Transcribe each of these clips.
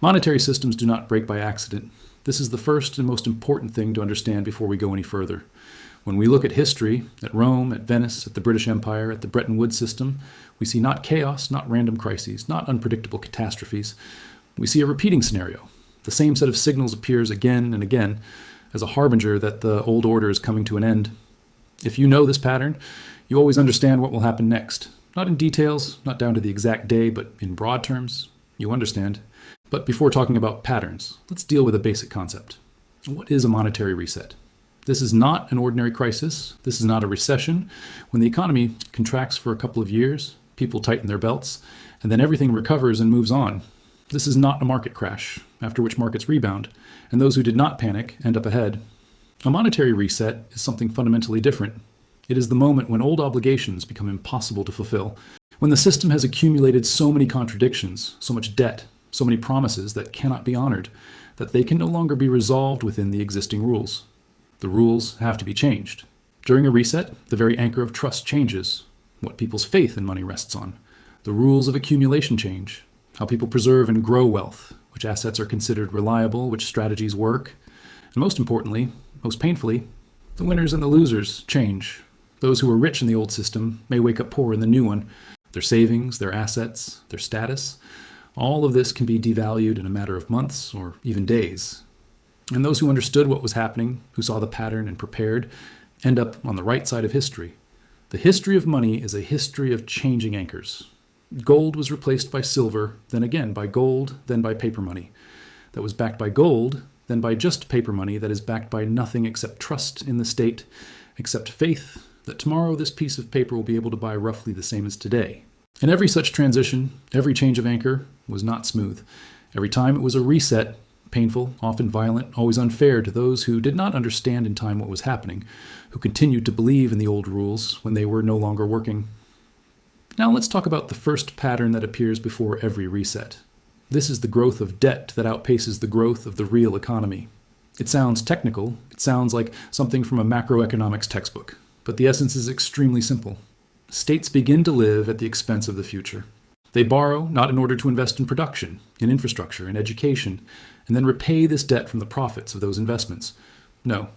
Monetary systems do not break by accident. This is the first and most important thing to understand before we go any further. When we look at history, at Rome, at Venice, at the British Empire, at the Bretton Woods system, we see not chaos, not random crises, not unpredictable catastrophes. We see a repeating scenario. The same set of signals appears again and again as a harbinger that the old order is coming to an end. If you know this pattern, you always understand what will happen next. Not in details, not down to the exact day, but in broad terms, you understand. But before talking about patterns, let's deal with a basic concept. What is a monetary reset? This is not an ordinary crisis. This is not a recession. When the economy contracts for a couple of years, people tighten their belts, and then everything recovers and moves on. This is not a market crash, after which markets rebound, and those who did not panic end up ahead. A monetary reset is something fundamentally different. It is the moment when old obligations become impossible to fulfill, when the system has accumulated so many contradictions, so much debt, so many promises that cannot be honored, that they can no longer be resolved within the existing rules. The rules have to be changed. During a reset, the very anchor of trust changes, what people's faith in money rests on. The rules of accumulation change, how people preserve and grow wealth, which assets are considered reliable, which strategies work. And most importantly, most painfully, the winners and the losers change. Those who were rich in the old system may wake up poor in the new one. Their savings, their assets, their status, all of this can be devalued in a matter of months or even days. And those who understood what was happening, who saw the pattern and prepared, end up on the right side of history. The history of money is a history of changing anchors. Gold was replaced by silver, then again by gold, then by paper money. That was backed by gold, then by just paper money that is backed by nothing except trust in the state, except faith that tomorrow this piece of paper will be able to buy roughly the same as today. And every such transition, every change of anchor, was not smooth. Every time it was a reset, painful, often violent, always unfair to those who did not understand in time what was happening, who continued to believe in the old rules when they were no longer working. Now let's talk about the first pattern that appears before every reset. This is the growth of debt that outpaces the growth of the real economy. It sounds technical, it sounds like something from a macroeconomics textbook, but the essence is extremely simple. States begin to live at the expense of the future. They borrow not in order to invest in production, in infrastructure, in education, and then repay this debt from the profits of those investments. No,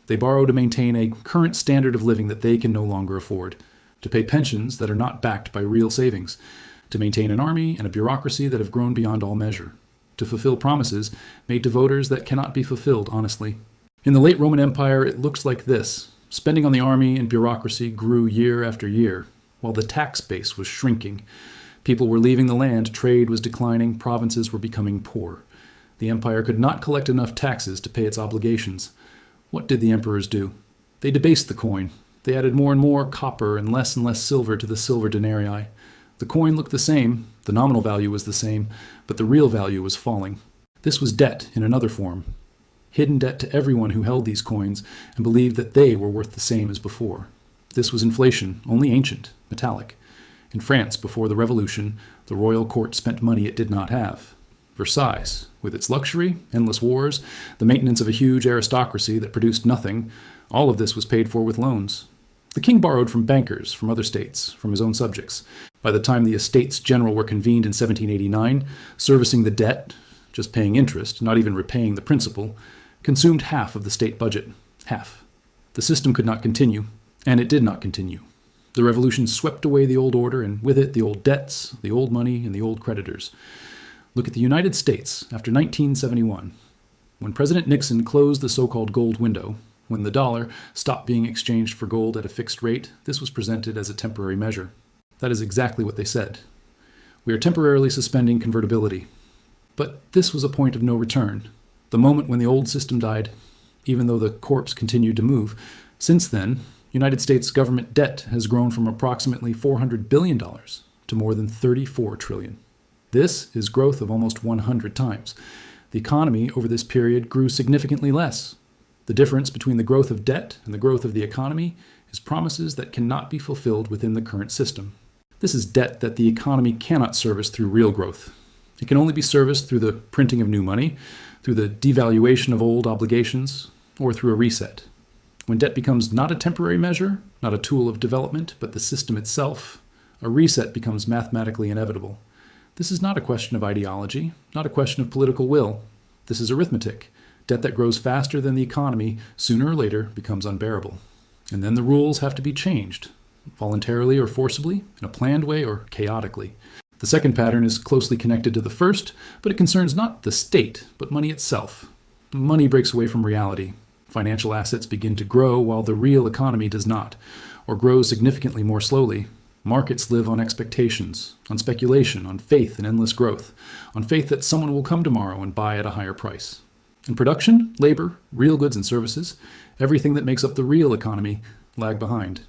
they borrow to maintain a current standard of living that they can no longer afford, to pay pensions that are not backed by real savings, to maintain an army and a bureaucracy that have grown beyond all measure, to fulfill promises made to voters that cannot be fulfilled honestly. In the late Roman Empire, it looks like this. Spending on the army and bureaucracy grew year after year, while the tax base was shrinking. People were leaving the land, trade was declining, provinces were becoming poor. The empire could not collect enough taxes to pay its obligations. What did the emperors do? They debased the coin. They added more and more copper and less silver to the silver denarii. The coin looked the same, the nominal value was the same, but the real value was falling. This was debt in another form. Hidden debt to everyone who held these coins and believed that they were worth the same as before. This was inflation, only ancient, metallic. In France, before the Revolution, the royal court spent money it did not have. Versailles, with its luxury, endless wars, the maintenance of a huge aristocracy that produced nothing, all of this was paid for with loans. The king borrowed from bankers, from other states, from his own subjects. By the time the Estates General were convened in 1789, servicing the debt, just paying interest, not even repaying the principal, consumed half of the state budget. Half. The system could not continue, and it did not continue. The revolution swept away the old order, and with it the old debts, the old money, and the old creditors. Look at the United States after 1971. When President Nixon closed the so-called gold window, when the dollar stopped being exchanged for gold at a fixed rate, this was presented as a temporary measure. That is exactly what they said. We are temporarily suspending convertibility. But this was a point of no return. The moment when the old system died, even though the corpse continued to move. Since then, United States government debt has grown from approximately $400 billion to more than $34 trillion. This is growth of almost 100 times. The economy over this period grew significantly less. The difference between the growth of debt and the growth of the economy is promises that cannot be fulfilled within the current system. This is debt that the economy cannot service through real growth. It can only be serviced through the printing of new money, through the devaluation of old obligations, or through a reset. When debt becomes not a temporary measure, not a tool of development, but the system itself, a reset becomes mathematically inevitable. This is not a question of ideology, not a question of political will. This is arithmetic. Debt that grows faster than the economy sooner or later becomes unbearable. And then the rules have to be changed, voluntarily or forcibly, in a planned way or chaotically. The second pattern is closely connected to the first, but it concerns not the state, but money itself. Money breaks away from reality. Financial assets begin to grow while the real economy does not, or grows significantly more slowly. Markets live on expectations, on speculation, on faith in endless growth, on faith that someone will come tomorrow and buy at a higher price. In production, labor, real goods and services, everything that makes up the real economy lag behind.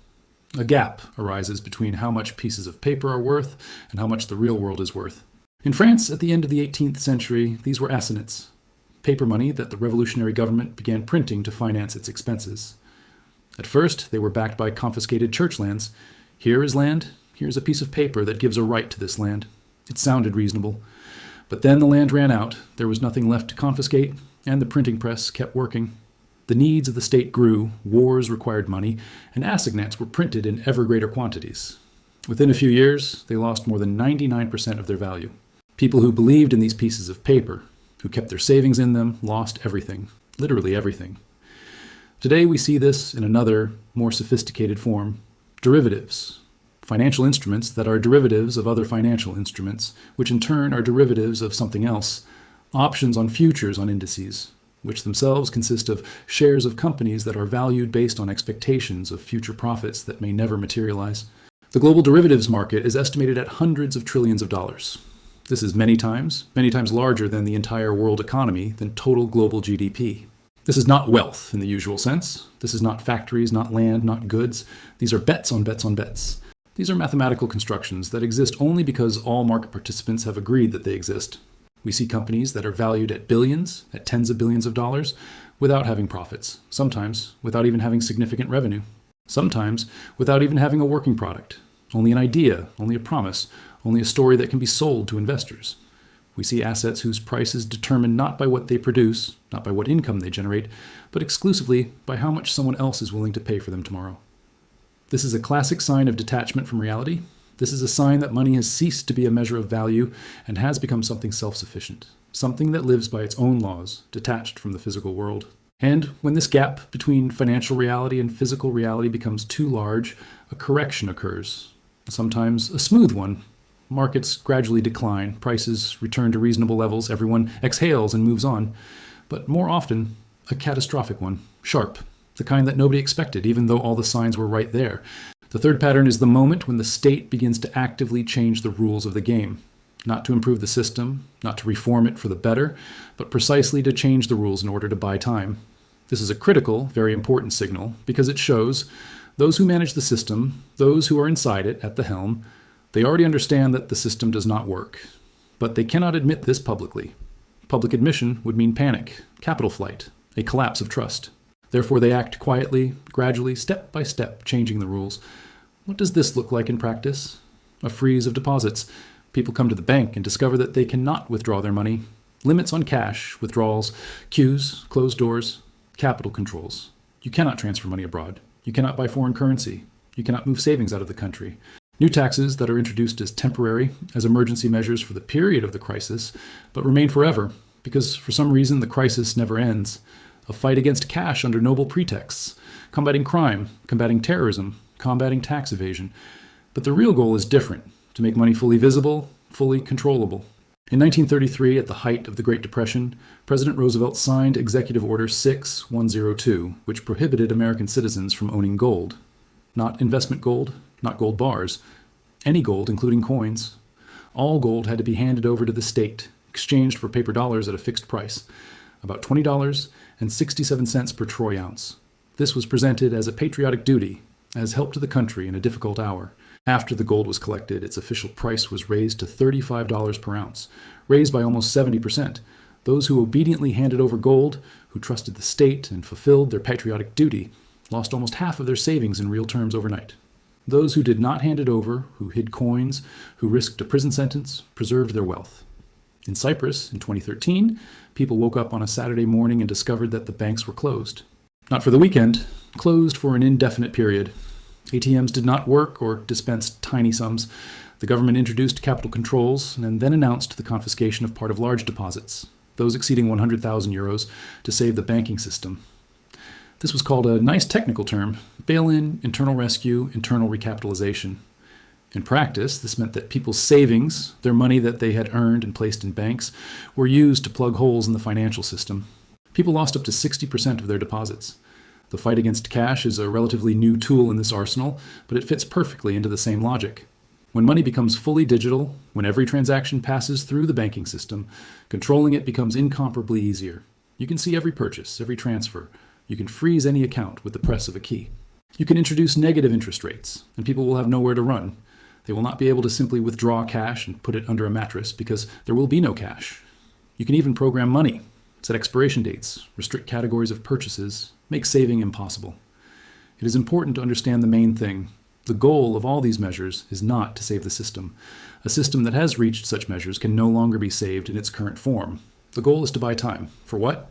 A gap arises between how much pieces of paper are worth and how much the real world is worth. In France, at the end of the 18th century, these were assignats, paper money that the revolutionary government began printing to finance its expenses. At first, they were backed by confiscated church lands. Here is land, here's a piece of paper that gives a right to this land. It sounded reasonable. But then the land ran out, there was nothing left to confiscate, and the printing press kept working. The needs of the state grew, wars required money, and assignats were printed in ever greater quantities. Within a few years, they lost more than 99% of their value. People who believed in these pieces of paper, who kept their savings in them, lost everything, literally everything. Today we see this in another, more sophisticated form. Derivatives, financial instruments that are derivatives of other financial instruments, which in turn are derivatives of something else, options on futures on indices, which themselves consist of shares of companies that are valued based on expectations of future profits that may never materialize. The global derivatives market is estimated at hundreds of trillions of dollars. This is many times larger than the entire world economy, than total global GDP. This is not wealth in the usual sense. This is not factories, not land, not goods. These are bets on bets on bets. These are mathematical constructions that exist only because all market participants have agreed that they exist. We see companies that are valued at billions, at tens of billions of dollars, without having profits, sometimes without even having significant revenue, sometimes without even having a working product, only an idea, only a promise, only a story that can be sold to investors. We see assets whose price is determined not by what they produce, not by what income they generate, but exclusively by how much someone else is willing to pay for them tomorrow. This is a classic sign of detachment from reality. This is a sign that money has ceased to be a measure of value and has become something self-sufficient, something that lives by its own laws, detached from the physical world. And when this gap between financial reality and physical reality becomes too large, a correction occurs, sometimes a smooth one. Markets gradually decline, prices return to reasonable levels, everyone exhales and moves on. But more often, a catastrophic one, sharp, the kind that nobody expected, even though all the signs were right there. The third pattern is the moment when the state begins to actively change the rules of the game, not to improve the system, not to reform it for the better, but precisely to change the rules in order to buy time. This is a critical, very important signal, because it shows those who manage the system, those who are inside it at the helm, they already understand that the system does not work, but they cannot admit this publicly. Public admission would mean panic, capital flight, a collapse of trust. Therefore, they act quietly, gradually, step by step, changing the rules. What does this look like in practice? A freeze of deposits. People come to the bank and discover that they cannot withdraw their money. Limits on cash, withdrawals, queues, closed doors, capital controls. You cannot transfer money abroad. You cannot buy foreign currency. You cannot move savings out of the country. New taxes that are introduced as temporary, as emergency measures for the period of the crisis, but remain forever, because for some reason the crisis never ends. A fight against cash under noble pretexts, combating crime, combating terrorism, combating tax evasion. But the real goal is different, to make money fully visible, fully controllable. In 1933, at the height of the Great Depression, President Roosevelt signed Executive Order 6102, which prohibited American citizens from owning gold. Not investment gold, not gold bars, any gold, including coins. All gold had to be handed over to the state, exchanged for paper dollars at a fixed price, about $20.67 per troy ounce. This was presented as a patriotic duty, as help to the country in a difficult hour. After the gold was collected, its official price was raised to $35 per ounce, raised by almost 70%. Those who obediently handed over gold, who trusted the state and fulfilled their patriotic duty, lost almost half of their savings in real terms overnight. Those who did not hand it over, who hid coins, who risked a prison sentence, preserved their wealth. In Cyprus, in 2013, people woke up on a Saturday morning and discovered that the banks were closed. Not for the weekend, closed for an indefinite period. ATMs did not work or dispensed tiny sums. The government introduced capital controls and then announced the confiscation of part of large deposits, those exceeding 100,000 euros, to save the banking system. This was called a nice technical term: bail-in, internal rescue, internal recapitalization. In practice, this meant that people's savings, their money that they had earned and placed in banks, were used to plug holes in the financial system. People lost up to 60% of their deposits. The fight against cash is a relatively new tool in this arsenal, but it fits perfectly into the same logic. When money becomes fully digital, when every transaction passes through the banking system, controlling it becomes incomparably easier. You can see every purchase, every transfer. You can freeze any account with the press of a key. You can introduce negative interest rates, and people will have nowhere to run. They will not be able to simply withdraw cash and put it under a mattress because there will be no cash. You can even program money, set expiration dates, restrict categories of purchases, make saving impossible. It is important to understand the main thing. The goal of all these measures is not to save the system. A system that has reached such measures can no longer be saved in its current form. The goal is to buy time. For what?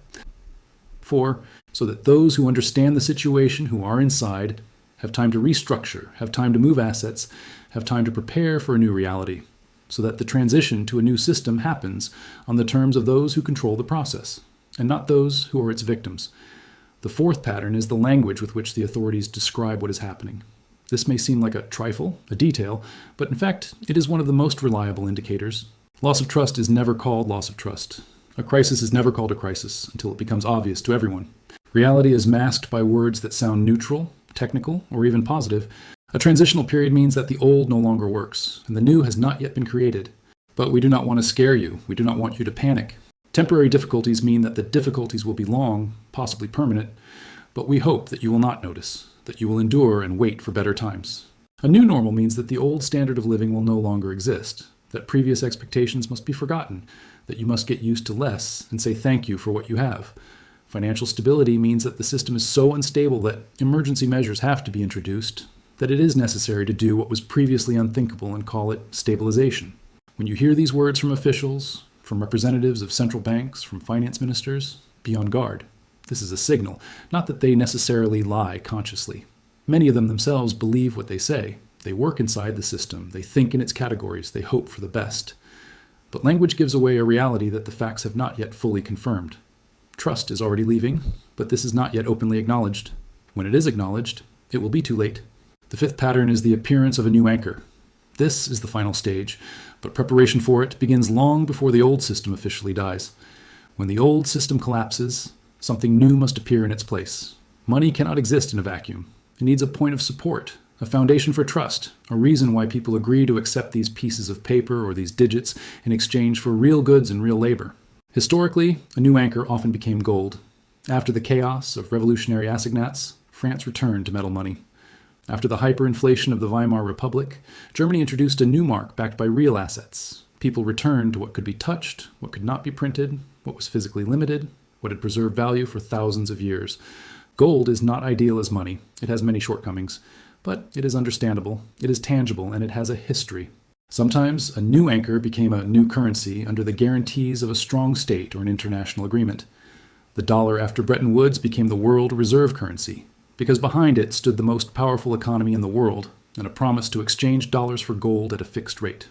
So that those who understand the situation, who are inside, have time to restructure, have time to move assets, have time to prepare for a new reality, so that the transition to a new system happens on the terms of those who control the process, and not those who are its victims. The fourth pattern is the language with which the authorities describe what is happening. This may seem like a trifle, a detail, but in fact, it is one of the most reliable indicators. Loss of trust is never called loss of trust. A crisis is never called a crisis until it becomes obvious to everyone. Reality is masked by words that sound neutral, technical, or even positive. A transitional period means that the old no longer works, and the new has not yet been created. But we do not want to scare you. We do not want you to panic. Temporary difficulties mean that the difficulties will be long, possibly permanent, but we hope that you will not notice, that you will endure and wait for better times. A new normal means that the old standard of living will no longer exist, that previous expectations must be forgotten, that you must get used to less and say thank you for what you have. Financial stability means that the system is so unstable that emergency measures have to be introduced, that it is necessary to do what was previously unthinkable and call it stabilization. When you hear these words from officials, from representatives of central banks, from finance ministers, be on guard. This is a signal, not that they necessarily lie consciously. Many of them themselves believe what they say. They work inside the system. They think in its categories. They hope for the best. But language gives away a reality that the facts have not yet fully confirmed. Trust is already leaving, but this is not yet openly acknowledged. When it is acknowledged, it will be too late. The fifth pattern is the appearance of a new anchor. This is the final stage, but preparation for it begins long before the old system officially dies. When the old system collapses, something new must appear in its place. Money cannot exist in a vacuum. It needs a point of support, a foundation for trust, a reason why people agree to accept these pieces of paper or these digits in exchange for real goods and real labor. Historically, a new anchor often became gold. After the chaos of revolutionary assignats, France returned to metal money. After the hyperinflation of the Weimar Republic, Germany introduced a new mark backed by real assets. People returned to what could be touched, what could not be printed, what was physically limited, what had preserved value for thousands of years. Gold is not ideal as money. It has many shortcomings. But it is understandable, it is tangible, and it has a history. Sometimes a new anchor became a new currency under the guarantees of a strong state or an international agreement. The dollar after Bretton Woods became the world reserve currency, because behind it stood the most powerful economy in the world and a promise to exchange dollars for gold at a fixed rate.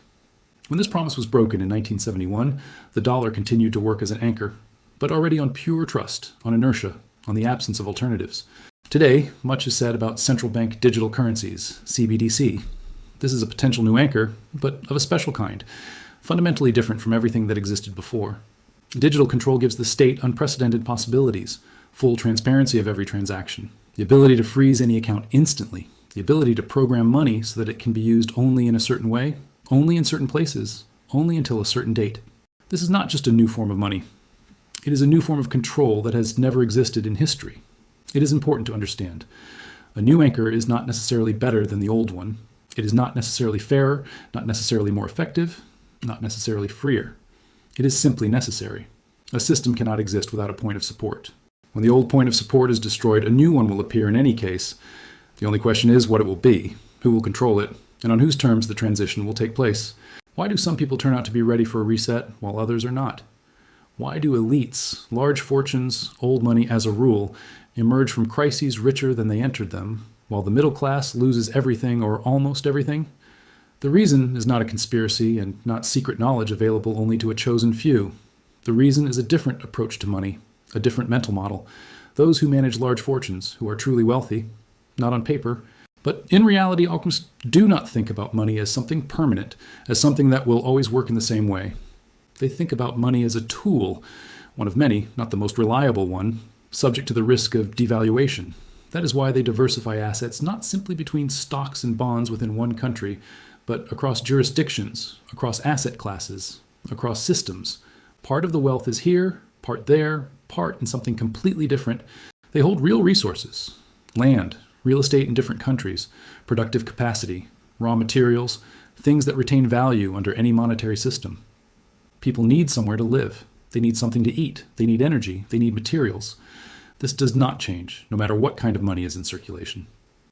When this promise was broken in 1971, the dollar continued to work as an anchor, but already on pure trust, on inertia, on the absence of alternatives. Today, much is said about central bank digital currencies, CBDC. This is a potential new anchor, but of a special kind, fundamentally different from everything that existed before. Digital control gives the state unprecedented possibilities, full transparency of every transaction, the ability to freeze any account instantly, the ability to program money so that it can be used only in a certain way, only in certain places, only until a certain date. This is not just a new form of money. It is a new form of control that has never existed in history. It is important to understand. A new anchor is not necessarily better than the old one. It is not necessarily fairer, not necessarily more effective, not necessarily freer. It is simply necessary. A system cannot exist without a point of support. When the old point of support is destroyed, a new one will appear in any case. The only question is what it will be, who will control it, and on whose terms the transition will take place. Why do some people turn out to be ready for a reset while others are not? Why do elites, large fortunes, old money as a rule, emerge from crises richer than they entered them, while the middle class loses everything or almost everything? The reason is not a conspiracy and not secret knowledge available only to a chosen few. The reason is a different approach to money, a different mental model. Those who manage large fortunes, who are truly wealthy, not on paper, but in reality almost do not think about money as something permanent, as something that will always work in the same way. They think about money as a tool, one of many, not the most reliable one, subject to the risk of devaluation. That is why they diversify assets not simply between stocks and bonds within one country, but across jurisdictions, across asset classes, across systems. Part of the wealth is here, part there, part in something completely different. They hold real resources, land, real estate in different countries, productive capacity, raw materials, things that retain value under any monetary system. People need somewhere to live. They need something to eat. They need energy. They need materials. This does not change, no matter what kind of money is in circulation.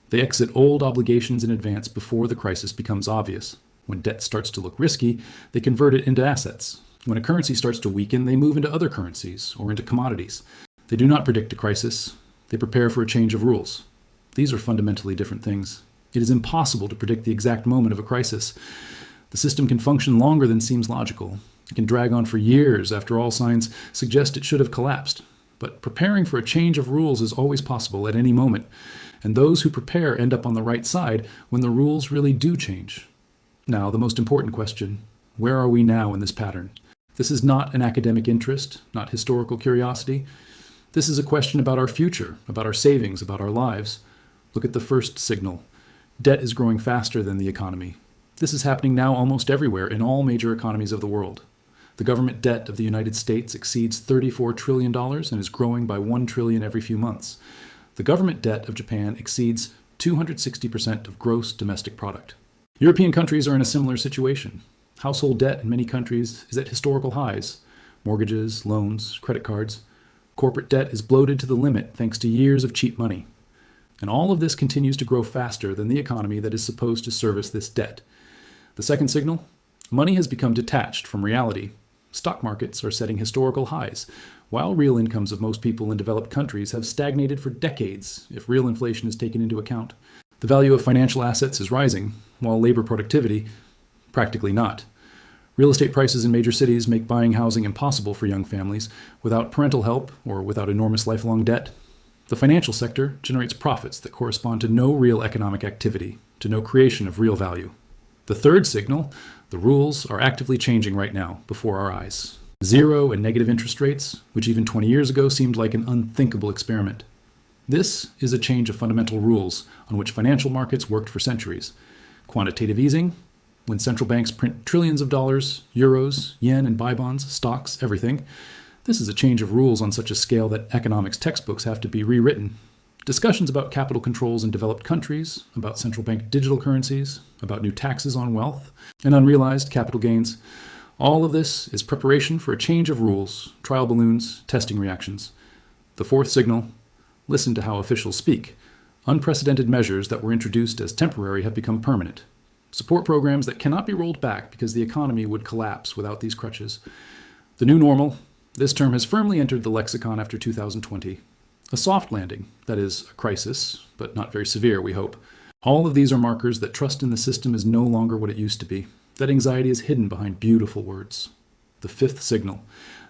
They exit old obligations in advance before the crisis becomes obvious. When debt starts to look risky, they convert it into assets. When a currency starts to weaken, they move into other currencies or into commodities. They do not predict a crisis. They prepare for a change of rules. These are fundamentally different things. It is impossible to predict the exact moment of a crisis. The system can function longer than seems logical. It can drag on for years after all signs suggest it should have collapsed. But preparing for a change of rules is always possible at any moment, and those who prepare end up on the right side when the rules really do change. Now, the most important question: where are we now in this pattern? This is not an academic interest, not historical curiosity. This is a question about our future, about our savings, about our lives. Look at the first signal. Debt is growing faster than the economy. This is happening now almost everywhere in all major economies of the world. The government debt of the United States exceeds $34 trillion and is growing by $1 trillion every few months. The government debt of Japan exceeds 260% of gross domestic product. European countries are in a similar situation. Household debt in many countries is at historical highs. Mortgages, loans, credit cards. Corporate debt is bloated to the limit thanks to years of cheap money. And all of this continues to grow faster than the economy that is supposed to service this debt. The second signal: money has become detached from reality. Stock markets are setting historical highs, while real incomes of most people in developed countries have stagnated for decades if real inflation is taken into account. The value of financial assets is rising, while labor productivity, practically not. Real estate prices in major cities make buying housing impossible for young families without parental help or without enormous lifelong debt. The financial sector generates profits that correspond to no real economic activity, to no creation of real value. The third signal: the rules are actively changing right now, before our eyes. Zero and negative interest rates, which even 20 years ago seemed like an unthinkable experiment. This is a change of fundamental rules on which financial markets worked for centuries. Quantitative easing, when central banks print trillions of dollars, euros, yen, and buy bonds, stocks, everything. This is a change of rules on such a scale that economics textbooks have to be rewritten. Discussions about capital controls in developed countries, about central bank digital currencies, about new taxes on wealth, and unrealized capital gains. All of this is preparation for a change of rules, trial balloons, testing reactions. The fourth signal: listen to how officials speak. Unprecedented measures that were introduced as temporary have become permanent. Support programs that cannot be rolled back because the economy would collapse without these crutches. The new normal: this term has firmly entered the lexicon after 2020. A soft landing, that is, a crisis, but not very severe, we hope. All of these are markers that trust in the system is no longer what it used to be, that anxiety is hidden behind beautiful words. The fifth signal: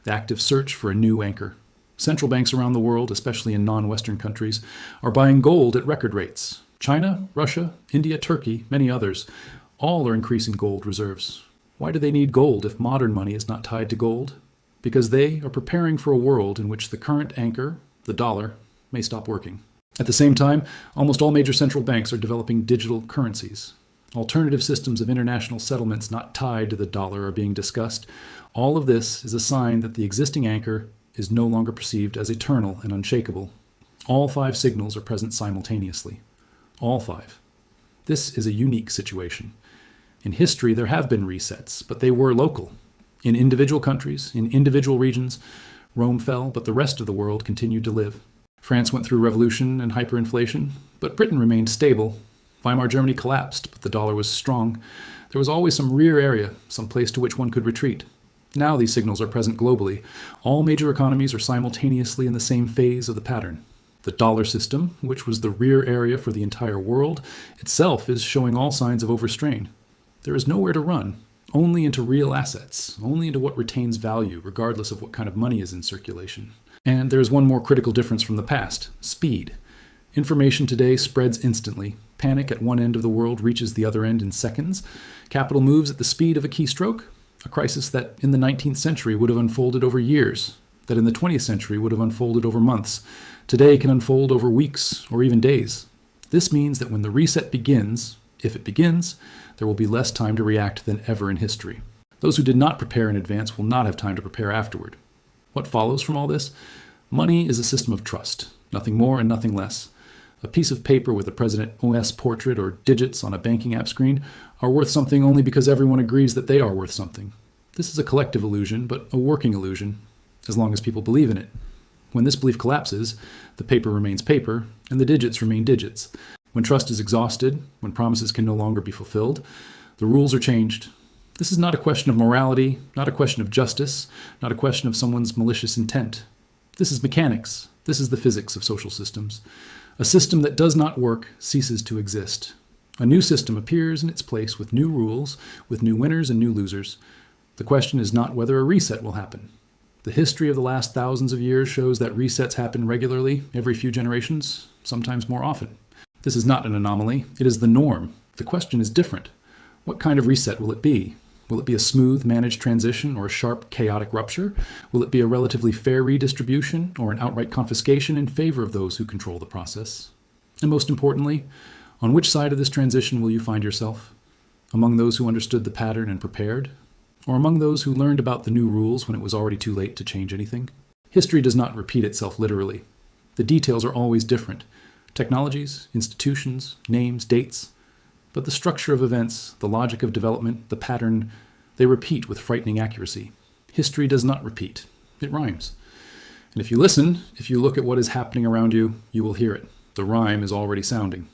the active search for a new anchor. Central banks around the world, especially in non-Western countries, are buying gold at record rates. China, Russia, India, Turkey, many others, all are increasing gold reserves. Why do they need gold if modern money is not tied to gold? Because they are preparing for a world in which the current anchor, the dollar, may stop working. At the same time, almost all major central banks are developing digital currencies. Alternative systems of international settlements not tied to the dollar are being discussed. All of this is a sign that the existing anchor is no longer perceived as eternal and unshakable. All five signals are present simultaneously. All five. This is a unique situation. In history, there have been resets, but they were local. In individual countries, in individual regions, Rome fell, but the rest of the world continued to live. France went through revolution and hyperinflation, but Britain remained stable. Weimar Germany collapsed, but the dollar was strong. There was always some rear area, some place to which one could retreat. Now these signals are present globally. All major economies are simultaneously in the same phase of the pattern. The dollar system, which was the rear area for the entire world, itself is showing all signs of overstrain. There is nowhere to run, only into real assets, only into what retains value, regardless of what kind of money is in circulation. And there is one more critical difference from the past: speed. Information today spreads instantly. Panic at one end of the world reaches the other end in seconds. Capital moves at the speed of a keystroke. A crisis that in the 19th century would have unfolded over years, that in the 20th century would have unfolded over months, today can unfold over weeks or even days. This means that when the reset begins, if it begins, there will be less time to react than ever in history. Those who did not prepare in advance will not have time to prepare afterward. What follows from all this? Money is a system of trust, nothing more and nothing less. A piece of paper with a President OS portrait or digits on a banking app screen are worth something only because everyone agrees that they are worth something. This is a collective illusion, but a working illusion, as long as people believe in it. When this belief collapses, the paper remains paper, and the digits remain digits. When trust is exhausted, when promises can no longer be fulfilled, the rules are changed. This is not a question of morality, not a question of justice, not a question of someone's malicious intent. This is mechanics. This is the physics of social systems. A system that does not work ceases to exist. A new system appears in its place with new rules, with new winners and new losers. The question is not whether a reset will happen. The history of the last thousands of years shows that resets happen regularly, every few generations, sometimes more often. This is not an anomaly. It is the norm. The question is different. What kind of reset will it be? Will it be a smooth, managed transition or a sharp, chaotic rupture? Will it be a relatively fair redistribution or an outright confiscation in favor of those who control the process? And most importantly, on which side of this transition will you find yourself? Among those who understood the pattern and prepared? Or among those who learned about the new rules when it was already too late to change anything? History does not repeat itself literally. The details are always different. Technologies, institutions, names, dates. But the structure of events, the logic of development, the pattern, they repeat with frightening accuracy. History does not repeat. It rhymes. And if you listen, if you look at what is happening around you, you will hear it. The rhyme is already sounding.